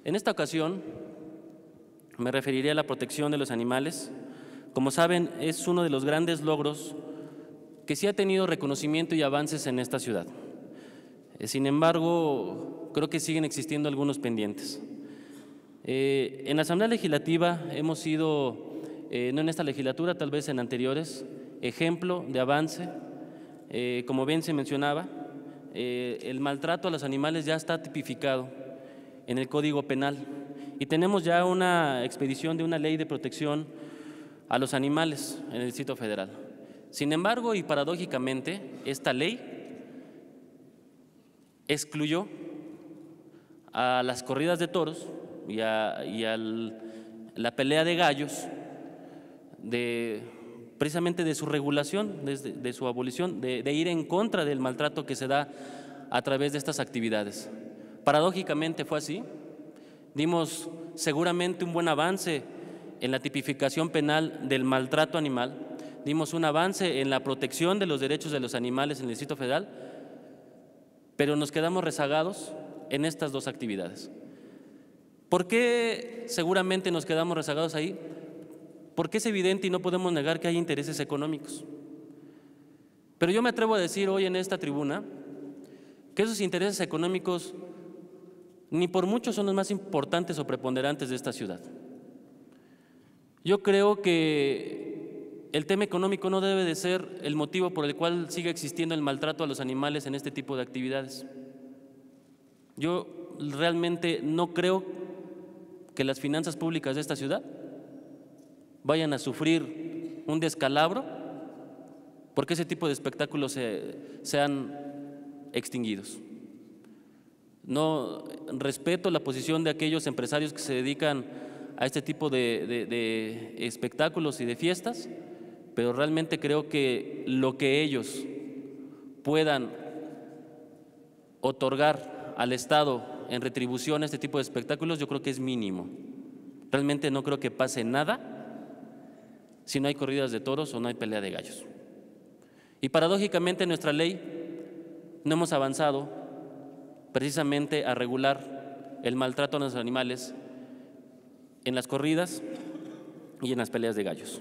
En esta ocasión me referiré a la protección de los animales. Como saben, es uno de los grandes logros que sí ha tenido reconocimiento y avances en esta ciudad. Sin embargo, creo que siguen existiendo algunos pendientes. En la Asamblea Legislativa hemos sido, no en esta legislatura, tal vez en anteriores, ejemplo de avance. Como bien se mencionaba, el maltrato a los animales ya está tipificado en el Código Penal y tenemos ya una expedición de una ley de protección a los animales en el Distrito Federal. Sin embargo, y paradójicamente, esta ley excluyó a las corridas de toros y a la pelea de gallos precisamente de su regulación, de su abolición, de ir en contra del maltrato que se da a través de estas actividades. Paradójicamente fue así. Dimos seguramente un buen avance en la tipificación penal del maltrato animal, dimos un avance en la protección de los derechos de los animales en el Distrito Federal, pero nos quedamos rezagados en estas dos actividades. ¿Por qué seguramente nos quedamos rezagados ahí? Porque es evidente y no podemos negar que hay intereses económicos. Pero yo me atrevo a decir hoy en esta tribuna que esos intereses económicos ni por mucho son los más importantes o preponderantes de esta ciudad. Yo creo que el tema económico no debe de ser el motivo por el cual siga existiendo el maltrato a los animales en este tipo de actividades. Yo realmente no creo que las finanzas públicas de esta ciudad vayan a sufrir un descalabro porque ese tipo de espectáculos sean extinguidos. No respeto la posición de aquellos empresarios que se dedican a este tipo de espectáculos y de fiestas, pero realmente creo que lo que ellos puedan otorgar al Estado en retribución a este tipo de espectáculos, yo creo que es mínimo. Realmente no creo que pase nada si no hay corridas de toros o no hay pelea de gallos. Y paradójicamente en nuestra ley no hemos avanzado precisamente a regular el maltrato a los animales en las corridas y en las peleas de gallos.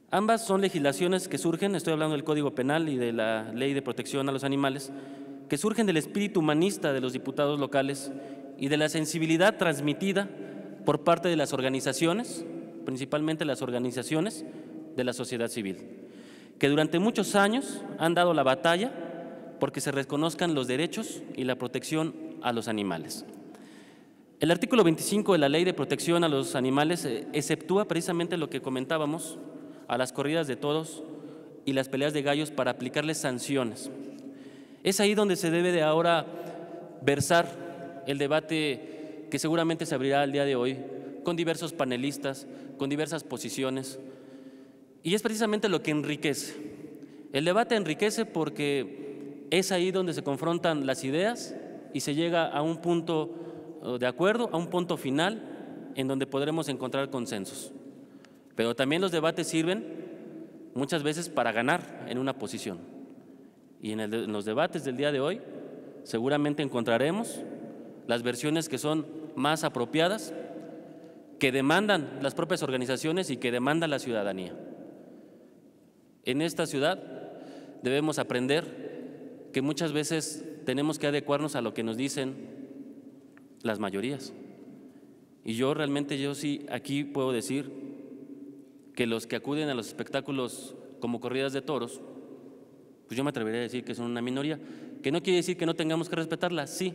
Ambas son legislaciones que surgen, estoy hablando del Código Penal y de la Ley de Protección a los Animales, que surgen del espíritu humanista de los diputados locales y de la sensibilidad transmitida por parte de las organizaciones, principalmente las organizaciones de la sociedad civil, que durante muchos años han dado la batalla porque se reconozcan los derechos y la protección a los animales. El artículo 25 de la Ley de Protección a los Animales exceptúa precisamente lo que comentábamos a las corridas de toros y las peleas de gallos para aplicarles sanciones. Es ahí donde se debe de ahora versar el debate que seguramente se abrirá el día de hoy con diversos panelistas, con diversas posiciones, y es precisamente lo que enriquece. El debate enriquece porque es ahí donde se confrontan las ideas y se llega a un punto de acuerdo, a un punto final en donde podremos encontrar consensos. Pero también los debates sirven muchas veces para ganar en una posición. Y en los debates del día de hoy seguramente encontraremos las versiones que son más apropiadas, que demandan las propias organizaciones y que demanda la ciudadanía. En esta ciudad debemos aprender que muchas veces tenemos que adecuarnos a lo que nos dicen las mayorías. Y yo sí aquí puedo decir que los que acuden a los espectáculos como corridas de toros, pues yo me atrevería a decir que son una minoría, que no quiere decir que no tengamos que respetarla, sí,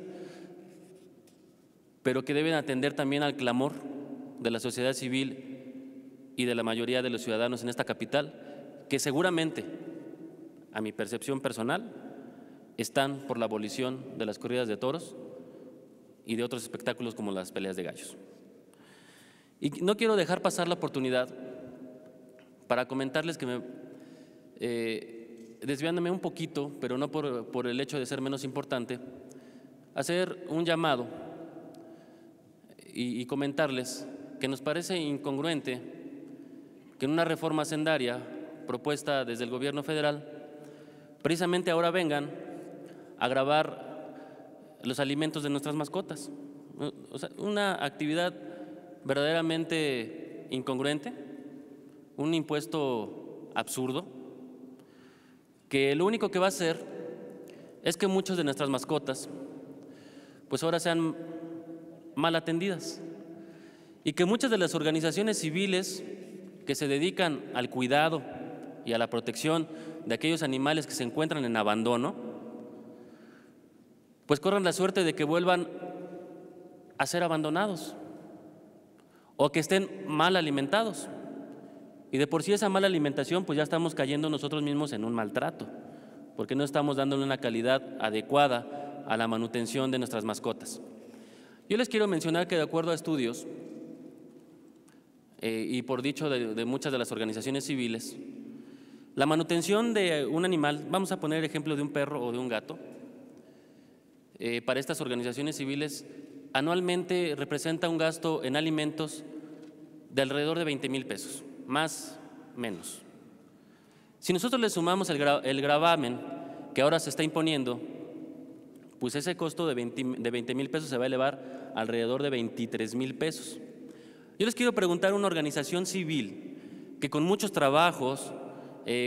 pero que deben atender también al clamor de la sociedad civil y de la mayoría de los ciudadanos en esta capital, que seguramente, a mi percepción personal, están por la abolición de las corridas de toros y de otros espectáculos como las peleas de gallos. Y no quiero dejar pasar la oportunidad para comentarles que desviándome un poquito, pero no por el hecho de ser menos importante, hacer un llamado y comentarles que nos parece incongruente que en una reforma hacendaria propuesta desde el gobierno federal, precisamente ahora vengan a gravar los alimentos de nuestras mascotas. O sea, una actividad verdaderamente incongruente, un impuesto absurdo, que lo único que va a hacer es que muchas de nuestras mascotas pues ahora sean mal atendidas y que muchas de las organizaciones civiles que se dedican al cuidado y a la protección de aquellos animales que se encuentran en abandono, pues corran la suerte de que vuelvan a ser abandonados o que estén mal alimentados. Y de por sí esa mala alimentación, pues ya estamos cayendo nosotros mismos en un maltrato, porque no estamos dándole una calidad adecuada a la manutención de nuestras mascotas. Yo les quiero mencionar que de acuerdo a estudios y por dicho de muchas de las organizaciones civiles, la manutención de un animal, vamos a poner el ejemplo de un perro o de un gato, para estas organizaciones civiles anualmente representa un gasto en alimentos de alrededor de 20,000 pesos, más menos. Si nosotros le sumamos el gravamen que ahora se está imponiendo, pues ese costo de 20,000 pesos se va a elevar alrededor de 23,000 pesos. Yo les quiero preguntar a una organización civil que con muchos trabajos,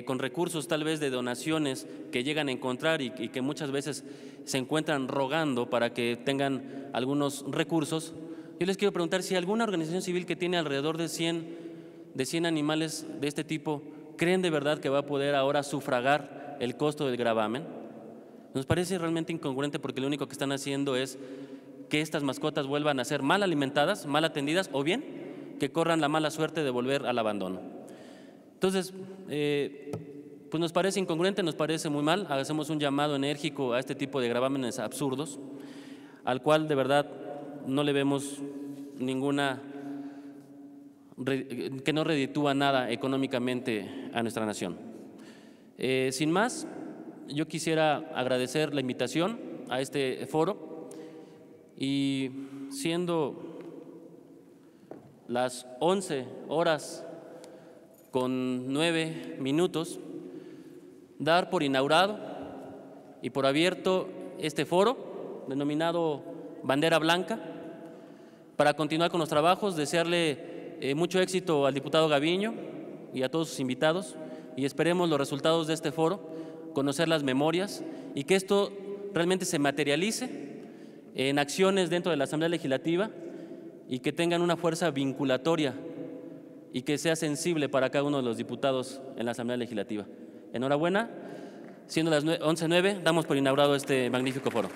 con recursos tal vez de donaciones que llegan a encontrar y que muchas veces se encuentran rogando para que tengan algunos recursos, yo les quiero preguntar si alguna organización civil que tiene alrededor de 100 animales de este tipo, ¿creen de verdad que va a poder ahora sufragar el costo del gravamen? Nos parece realmente incongruente porque lo único que están haciendo es que estas mascotas vuelvan a ser mal alimentadas, mal atendidas o bien que corran la mala suerte de volver al abandono. Entonces, pues nos parece incongruente, nos parece muy mal, hacemos un llamado enérgico a este tipo de gravámenes absurdos, al cual de verdad no le vemos ninguna, que no reditúa nada económicamente a nuestra nación. Sin más, yo quisiera agradecer la invitación a este foro y siendo las 11:09, dar por inaugurado y por abierto este foro denominado Bandera Blanca para continuar con los trabajos, desearle mucho éxito al diputado Gaviño y a todos sus invitados y esperemos los resultados de este foro, conocer las memorias y que esto realmente se materialice en acciones dentro de la Asamblea Legislativa y que tengan una fuerza vinculatoria y que sea sensible para cada uno de los diputados en la Asamblea Legislativa. Enhorabuena, siendo las 11:09, damos por inaugurado este magnífico foro.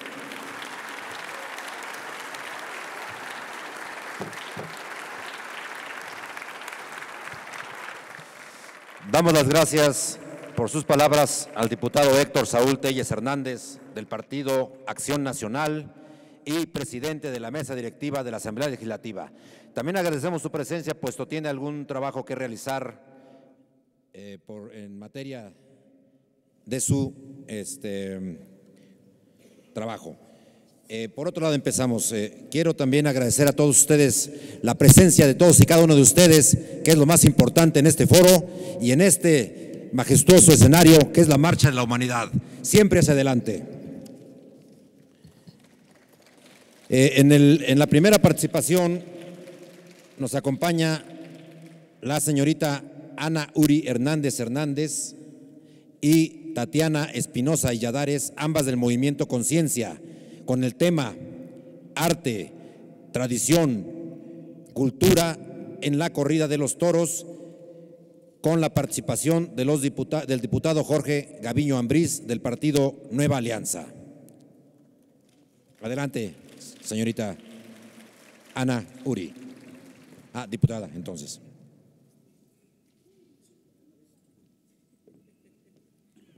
Damos las gracias por sus palabras al diputado Héctor Saúl Telles Hernández del Partido Acción Nacional y presidente de la mesa directiva de la Asamblea Legislativa. También agradecemos su presencia, puesto tiene algún trabajo que realizar en materia de su trabajo. Por otro lado, empezamos. Quiero también agradecer a todos ustedes la presencia de todos y cada uno de ustedes, que es lo más importante en este foro y en este majestuoso escenario que es la Marcha de la Humanidad. Siempre hacia adelante. En la primera participación nos acompaña la señorita Ana Uri Hernández Hernández y Tatiana Espinosa Illadares, ambas del Movimiento Conciencia, con el tema Arte, Tradición, Cultura en la Corrida de los Toros, con la participación de del diputado Jorge Gaviño Ambriz del partido Nueva Alianza. Adelante, señorita Ana Uri. Diputada, entonces.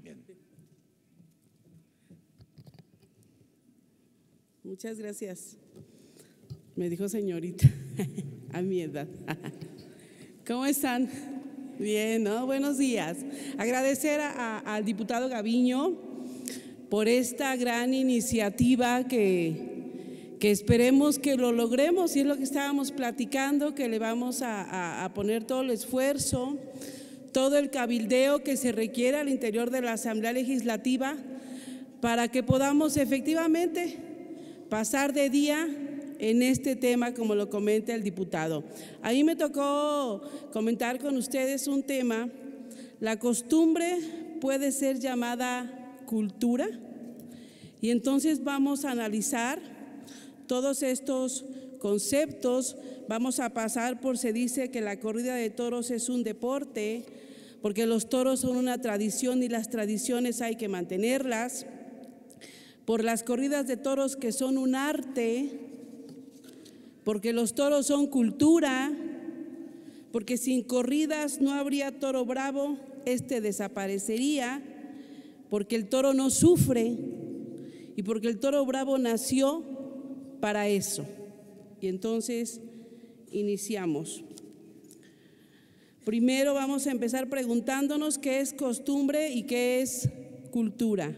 Bien. Muchas gracias. Me dijo señorita, a mi edad. ¿Cómo están? Bien, ¿no? Buenos días. Agradecer al diputado Gaviño por esta gran iniciativa que esperemos que lo logremos, y es lo que estábamos platicando, que le vamos a poner todo el esfuerzo, todo el cabildeo que se requiere al interior de la Asamblea Legislativa para que podamos efectivamente pasar de día en este tema, como lo comenta el diputado. A mí me tocó comentar con ustedes un tema. La costumbre puede ser llamada cultura, y entonces vamos a analizar todos estos conceptos. Vamos a pasar por, se dice que la corrida de toros es un deporte, porque los toros son una tradición y las tradiciones hay que mantenerlas. Por las corridas de toros que son un arte, porque los toros son cultura, porque sin corridas no habría toro bravo, desaparecería, porque el toro no sufre y porque el toro bravo nació para eso. Y entonces iniciamos. Primero vamos a empezar preguntándonos qué es costumbre y qué es cultura.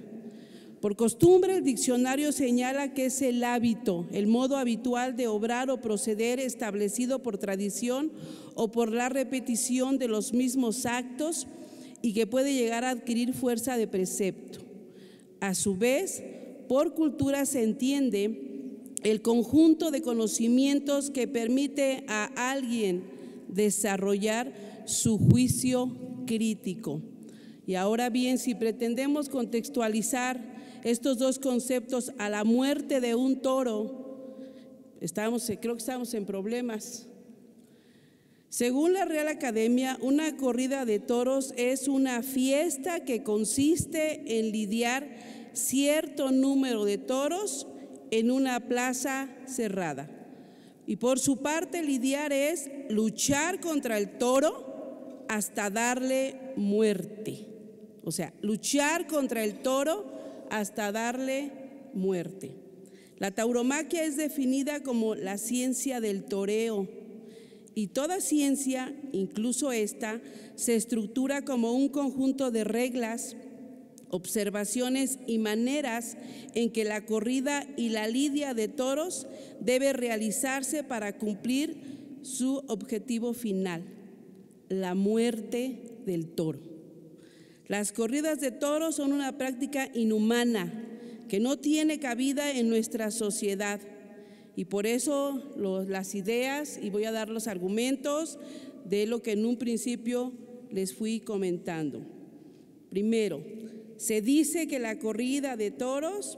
Por costumbre, el diccionario señala que es el hábito, el modo habitual de obrar o proceder establecido por tradición o por la repetición de los mismos actos y que puede llegar a adquirir fuerza de precepto. A su vez, por cultura se entiende el conjunto de conocimientos que permite a alguien desarrollar su juicio crítico. Y ahora bien, si pretendemos contextualizar estos dos conceptos a la muerte de un toro, creo que estamos en problemas. Según la Real Academia, una corrida de toros es una fiesta que consiste en lidiar cierto número de toros en una plaza cerrada. Y por su parte, lidiar es luchar contra el toro hasta darle muerte. O sea, luchar contra el toro hasta darle muerte. La tauromaquia es definida como la ciencia del toreo, y toda ciencia, incluso esta, se estructura como un conjunto de reglas, observaciones y maneras en que la corrida y la lidia de toros debe realizarse para cumplir su objetivo final, la muerte del toro. Las corridas de toros son una práctica inhumana que no tiene cabida en nuestra sociedad, y por eso las ideas, y voy a dar los argumentos de lo que en un principio les fui comentando. Primero, se dice que la corrida de toros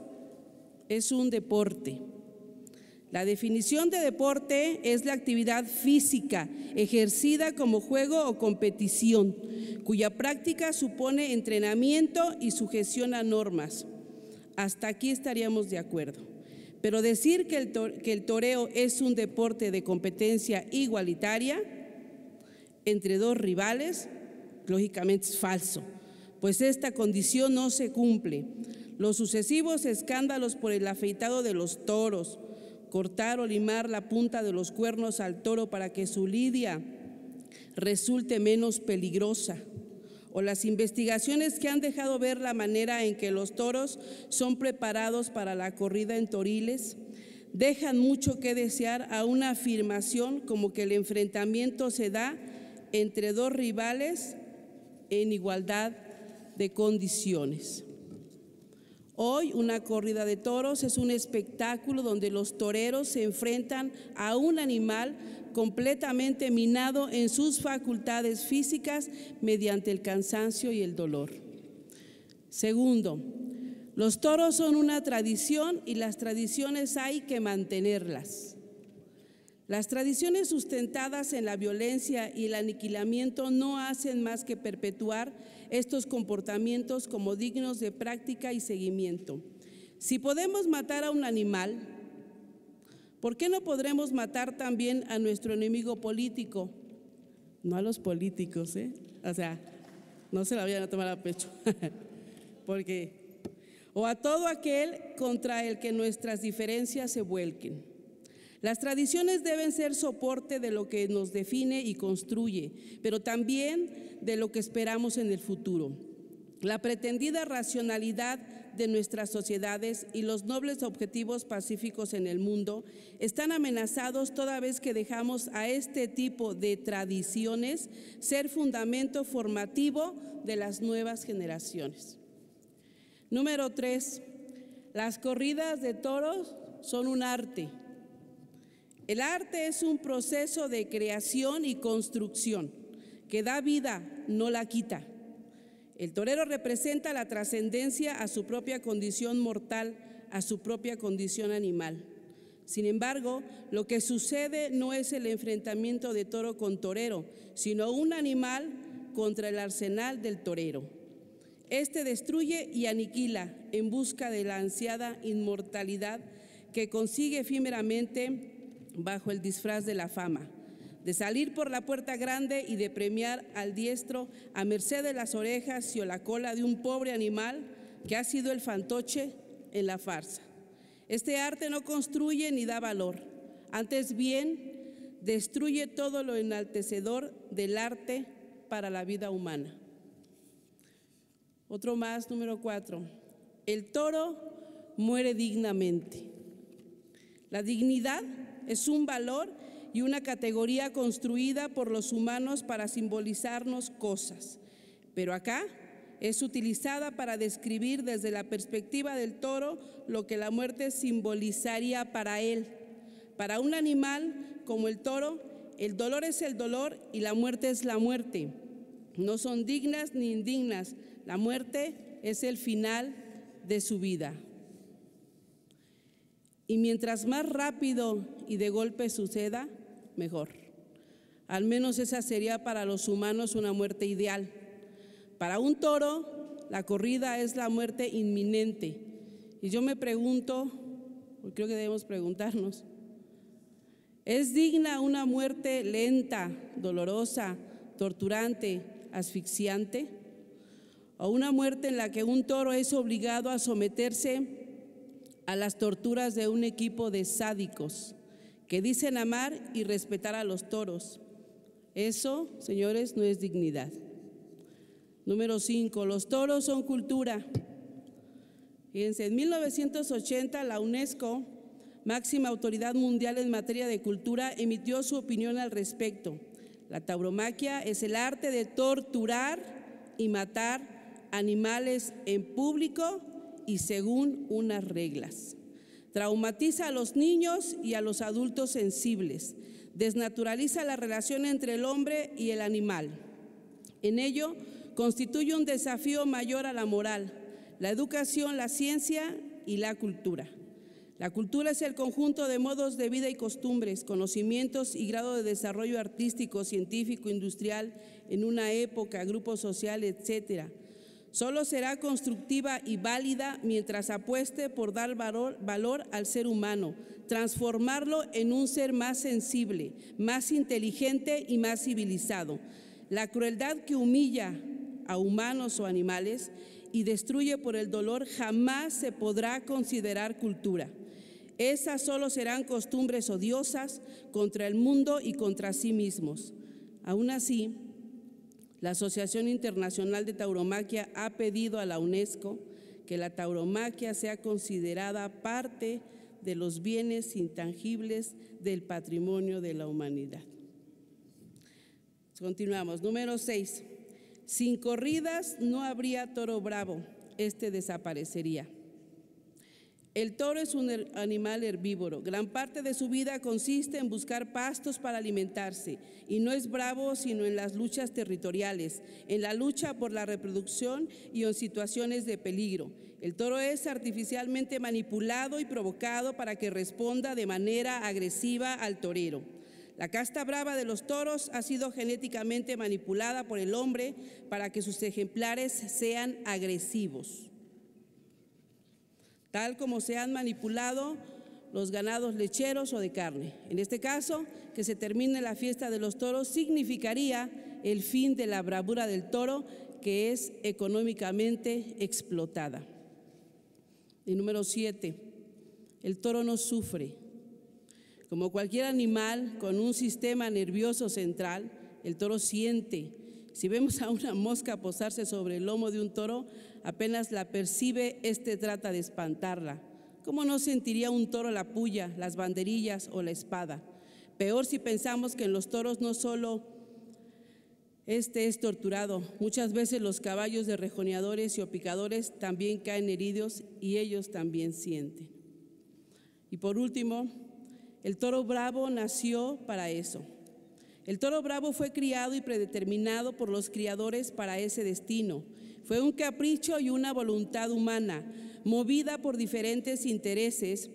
es un deporte. La definición de deporte es la actividad física ejercida como juego o competición, cuya práctica supone entrenamiento y sujeción a normas. Hasta aquí estaríamos de acuerdo. Pero decir que el toreo es un deporte de competencia igualitaria entre dos rivales, lógicamente es falso, pues esta condición no se cumple. Los sucesivos escándalos por el afeitado de los toros, cortar o limar la punta de los cuernos al toro para que su lidia resulte menos peligrosa, o las investigaciones que han dejado ver la manera en que los toros son preparados para la corrida en toriles, dejan mucho que desear a una afirmación como que el enfrentamiento se da entre dos rivales en igualdad de condiciones. Hoy una corrida de toros es un espectáculo donde los toreros se enfrentan a un animal completamente minado en sus facultades físicas mediante el cansancio y el dolor. Segundo, los toros son una tradición y las tradiciones hay que mantenerlas. Las tradiciones sustentadas en la violencia y el aniquilamiento no hacen más que perpetuar estos comportamientos como dignos de práctica y seguimiento. Si podemos matar a un animal, ¿por qué no podremos matar también a nuestro enemigo político? No a los políticos, o sea, no se la vayan a tomar a pecho, o a todo aquel contra el que nuestras diferencias se vuelquen. Las tradiciones deben ser soporte de lo que nos define y construye, pero también de lo que esperamos en el futuro. La pretendida racionalidad de nuestras sociedades y los nobles objetivos pacíficos en el mundo están amenazados toda vez que dejamos a este tipo de tradiciones ser fundamento formativo de las nuevas generaciones. Número 3, las corridas de toros son un arte. El arte es un proceso de creación y construcción que da vida, no la quita. El torero representa la trascendencia a su propia condición mortal, a su propia condición animal. Sin embargo, lo que sucede no es el enfrentamiento de toro con torero, sino un animal contra el arsenal del torero. Este destruye y aniquila en busca de la ansiada inmortalidad que consigue efímeramente bajo el disfraz de la fama, de salir por la puerta grande y de premiar al diestro a merced de las orejas y o la cola de un pobre animal que ha sido el fantoche en la farsa. Este arte no construye ni da valor, antes bien destruye todo lo enaltecedor del arte para la vida humana. Otro más, número 4. El toro muere dignamente. La dignidad es un valor y una categoría construida por los humanos para simbolizarnos cosas, pero acá es utilizada para describir desde la perspectiva del toro lo que la muerte simbolizaría para él. Para un animal como el toro, el dolor es el dolor y la muerte es la muerte. No son dignas ni indignas, la muerte es el final de su vida. Y mientras más rápido y de golpe suceda, mejor. Al menos esa sería para los humanos una muerte ideal. Para un toro, la corrida es la muerte inminente. Y yo me pregunto, creo que debemos preguntarnos, ¿es digna una muerte lenta, dolorosa, torturante, asfixiante? ¿O una muerte en la que un toro es obligado a someterse a las torturas de un equipo de sádicos que dicen amar y respetar a los toros? Eso, señores, no es dignidad. Número 5, los toros son cultura. Fíjense, en 1980 la UNESCO, máxima autoridad mundial en materia de cultura, emitió su opinión al respecto. La tauromaquia es el arte de torturar y matar animales en público y según unas reglas. Traumatiza a los niños y a los adultos sensibles. Desnaturaliza la relación entre el hombre y el animal. En ello, constituye un desafío mayor a la moral, la educación, la ciencia y la cultura. La cultura es el conjunto de modos de vida y costumbres, conocimientos y grado de desarrollo artístico, científico, industrial en una época, grupo social, etcétera. Solo será constructiva y válida mientras apueste por dar valor al ser humano, transformarlo en un ser más sensible, más inteligente y más civilizado. La crueldad que humilla a humanos o animales y destruye por el dolor jamás se podrá considerar cultura. Esas solo serán costumbres odiosas contra el mundo y contra sí mismos. Aún así, la Asociación Internacional de Tauromaquia ha pedido a la UNESCO que la tauromaquia sea considerada parte de los bienes intangibles del patrimonio de la humanidad. Continuamos. Número 6. Sin corridas no habría toro bravo, este desaparecería. El toro es un animal herbívoro. Gran parte de su vida consiste en buscar pastos para alimentarse y no es bravo sino en las luchas territoriales, en la lucha por la reproducción y en situaciones de peligro. El toro es artificialmente manipulado y provocado para que responda de manera agresiva al torero. La casta brava de los toros ha sido genéticamente manipulada por el hombre para que sus ejemplares sean agresivos, tal como se han manipulado los ganados lecheros o de carne. En este caso, que se termine la fiesta de los toros significaría el fin de la bravura del toro, que es económicamente explotada. Y número 7, el toro no sufre. Como cualquier animal con un sistema nervioso central, el toro siente. Si vemos a una mosca posarse sobre el lomo de un toro, apenas la percibe, trata de espantarla. ¿Cómo no sentiría un toro la puya, las banderillas o la espada? Peor si pensamos que en los toros no solo es torturado, muchas veces los caballos de rejoneadores y o picadores también caen heridos y ellos también sienten. Y por último, El toro bravo nació para eso. El toro bravo fue criado y predeterminado por los criadores para ese destino. Fue un capricho y una voluntad humana, movida por diferentes intereses,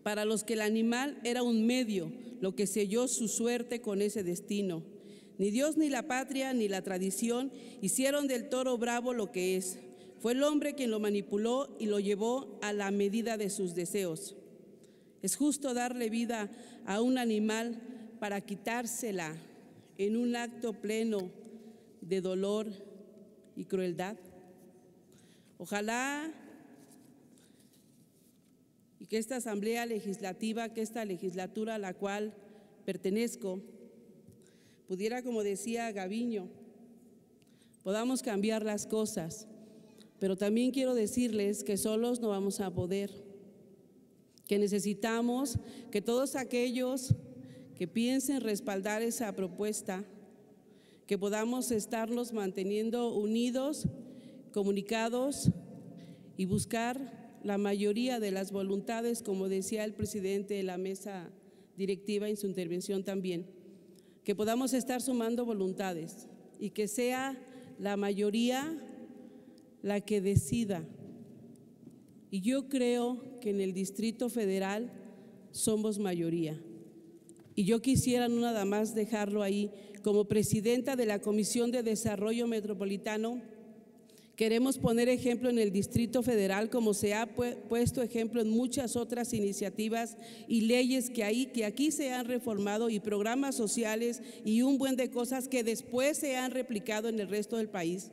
para los que el animal era un medio, lo que selló su suerte con ese destino. Ni Dios, ni la patria, ni la tradición hicieron del toro bravo lo que es. Fue el hombre quien lo manipuló y lo llevó a la medida de sus deseos. ¿Es justo darle vida a un animal para quitársela en un acto pleno de dolor y crueldad? Ojalá y que esta Asamblea Legislativa, que esta legislatura a la cual pertenezco, pudiera, como decía Gaviño, podamos cambiar las cosas, pero también quiero decirles que solos no vamos a poder, que necesitamos que todos aquellos que piensen respaldar esa propuesta, que podamos estarnos manteniendo unidos, comunicados y buscar la mayoría de las voluntades, como decía el presidente de la mesa directiva en su intervención también, que podamos estar sumando voluntades y que sea la mayoría la que decida. Y yo creo que en el Distrito Federal somos mayoría. Y yo quisiera no nada más dejarlo ahí. Como presidenta de la Comisión de Desarrollo Metropolitano, queremos poner ejemplo en el Distrito Federal, como se ha puesto ejemplo en muchas otras iniciativas y leyes que aquí se han reformado, y programas sociales y un buen de cosas que después se han replicado en el resto del país.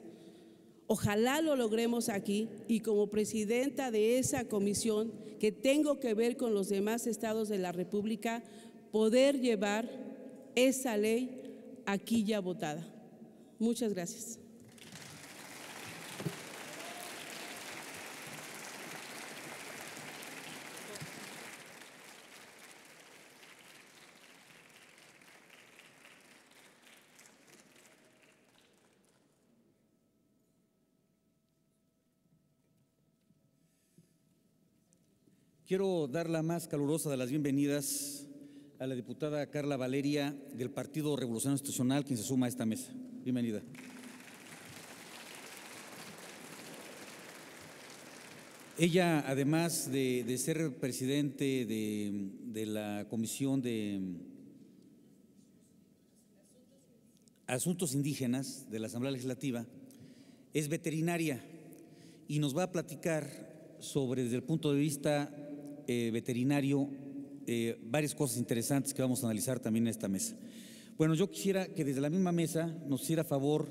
Ojalá lo logremos aquí, y como presidenta de esa comisión que tengo que ver con los demás estados de la República, poder llevar esa ley aquí ya votada. Muchas gracias. Quiero dar la más calurosa de las bienvenidas a la diputada Carla Valeria del Partido Revolucionario Institucional, quien se suma a esta mesa. Bienvenida. Ella, además de ser presidente de la Comisión de Asuntos Indígenas de la Asamblea Legislativa, es veterinaria y nos va a platicar sobre, desde el punto de vista veterinario, varias cosas interesantes que vamos a analizar también en esta mesa. Bueno, yo quisiera que desde la misma mesa nos hiciera favor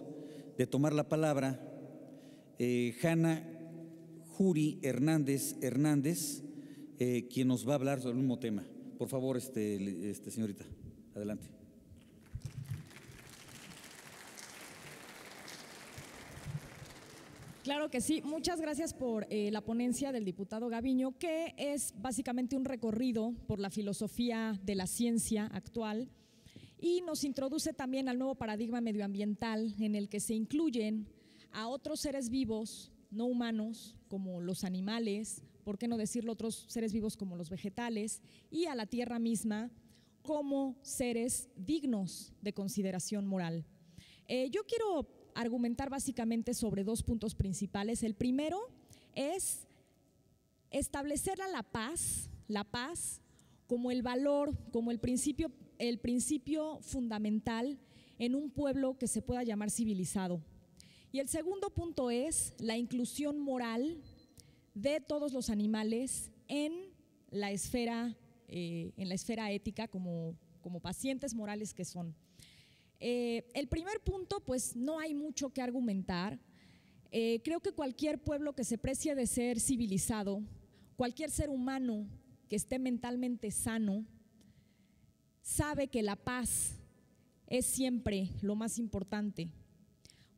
de tomar la palabra Hanna Uri Hernández, quien nos va a hablar sobre el mismo tema. Por favor, señorita, adelante. Claro que sí. Muchas gracias por la ponencia del diputado Gaviño, que es básicamente un recorrido por la filosofía de la ciencia actual y nos introduce también al nuevo paradigma medioambiental en el que se incluyen a otros seres vivos no humanos como los animales, por qué no decirlo, otros seres vivos como los vegetales, y a la tierra misma como seres dignos de consideración moral. Yo quiero argumentar básicamente sobre dos puntos principales. El primero es establecer la paz como el valor, como el principio fundamental en un pueblo que se pueda llamar civilizado. Y el segundo punto es la inclusión moral de todos los animales en la esfera ética como pacientes morales que son. El primer punto, pues no hay mucho que argumentar. Creo que cualquier pueblo que se precie de ser civilizado, cualquier ser humano que esté mentalmente sano, sabe que la paz es siempre lo más importante.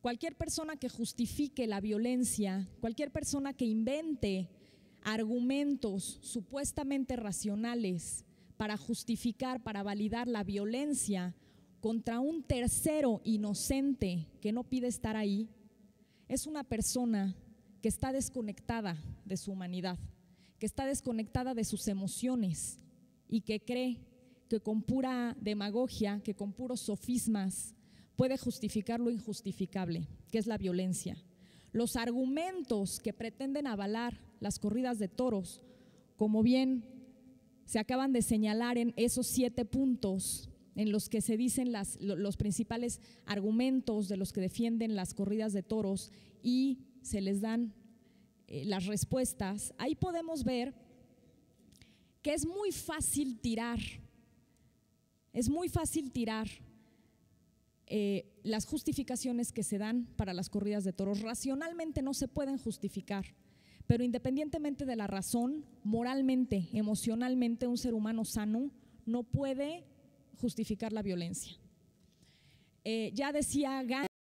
Cualquier persona que justifique la violencia, cualquier persona que invente argumentos supuestamente racionales para justificar, para validar la violencia contra un tercero inocente que no pide estar ahí, es una persona que está desconectada de su humanidad, que está desconectada de sus emociones y que cree que con pura demagogia, que con puros sofismas puede justificar lo injustificable, que es la violencia. Los argumentos que pretenden avalar las corridas de toros, como bien se acaban de señalar en esos 7 puntos en los que se dicen los principales argumentos de los que defienden las corridas de toros y se les dan las respuestas, ahí podemos ver que es muy fácil tirar las justificaciones que se dan para las corridas de toros. Racionalmente no se pueden justificar, pero independientemente de la razón, moralmente, emocionalmente, un ser humano sano no puede justificar la violencia. Ya decía Gandhi